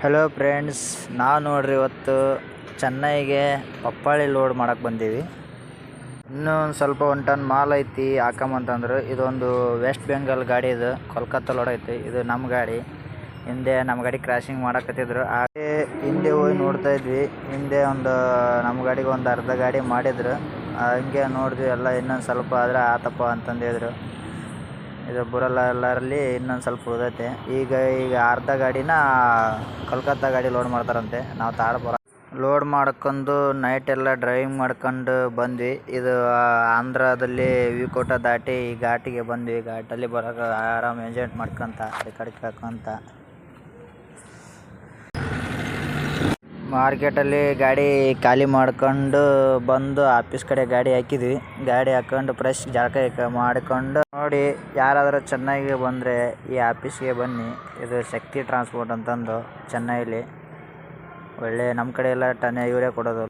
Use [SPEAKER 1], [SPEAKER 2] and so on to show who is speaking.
[SPEAKER 1] Hello friends, ನಾವು ನೋಡ್ರಿ ಇವತ್ತು ಚೆನ್ನೈಗೆ ಪಪ್ಪಾಳಿ ಲೋಡ್ ಮಾಡಕ್ಕೆ ಬಂದೀವಿ. ಇನ್ನೂ ಒಂದು ಸ್ವಲ್ಪ 1 ಟನ್ ಮಾಲ್ ಐತಿ ಹಾಕಂಬಂತಂದ್ರು. ಇದೊಂದು ವೆಸ್ಟ್ ಬೆಂಗಾಲ್ ಗಾಡಿ, ಇದು ಕೋಲ್ಕತ್ತಾ ಲೋಡ್ ಐತಿ. ಇದು ನಮ್ಮ ಗಾಡಿ. ಹಿಂದೆ ನಮ್ಮ ಗಾಡಿ ಕ್ರಾಶಿಂಗ್ ಮಾಡಕತ್ತಿದ್ರು. ಹಾಗೆ ಹಿಂದೆ ಹೋಗಿ ನೋಡ್ತಾ ಇದ್ವಿ. ಹಿಂದೆ ನಮ್ಮ ಗಾಡಿಗೆ ಒಂದು ಅರ್ಧ ಗಾಡಿ ಮಾಡಿದ್ರು. ಹಂಗೆ ನೋಡಿದ್ವಿ, ಎಲ್ಲ ಇನ್ನೊಂದು ಸ್ವಲ್ಪ ಆದರೆ ಆತಪ್ಪ ಅಂತಂದಿದ್ರು. ಇದು ಬುರಲ್ಲರಲ್ಲಿ ಇನ್ನೊಂದು ಸ್ವಲ್ಪ ಉಳಿದೈತೆ. ಈಗ ಅರ್ಧ ಗಾಡಿನ ಕೋಲ್ಕತ್ತಾ ಗಾಡಿ ಲೋಡ್ ಮಾಡ್ತಾರಂತೆ. ನಾವು ತಾಳಪುರ ಲೋಡ್ ಮಾಡ್ಕೊಂಡು ನೈಟ್ ಎಲ್ಲ ಡ್ರೈವಿಂಗ್ ಮಾಡ್ಕೊಂಡು ಬಂದ್ವಿ. ಇದು ಆಂಧ್ರದಲ್ಲಿ ವಿಕೋಟ ದಾಟಿ ಈ ಘಾಟಿಗೆ ಬಂದ್ವಿ. ಘಾಟಲ್ಲಿ ಬರೋಕೆ ಆರಾಮ್ ಎಂಜಾಯ್ ಮಾಡ್ಕೊಂತ ಆ ಕಡೆ ಹಾಕೊಂತ ಮಾರ್ಕೆಟಲ್ಲಿ ಗಾಡಿ ಖಾಲಿ ಮಾಡ್ಕೊಂಡು ಬಂದು ಆಫೀಸ್ ಕಡೆ ಗಾಡಿ ಹಾಕಿದ್ವಿ. ಗಾಡಿ ಹಾಕೊಂಡು ಫ್ರೆಶ್ ಜಳಕ ಮಾಡಿಕೊಂಡು ನೋಡಿ, ಯಾರಾದರೂ ಚೆನ್ನೈಗೆ ಬಂದರೆ ಈ ಆಫೀಸ್ಗೆ ಬನ್ನಿ. ಇದು ಶಕ್ತಿ ಟ್ರಾನ್ಸ್ಪೋರ್ಟ್ ಅಂತಂದು ಚೆನ್ನೈಲಿ ಒಳ್ಳೆ, ನಮ್ಮ ಕಡೆ ಎಲ್ಲ ಇವರೇ ಕೊಡೋದು.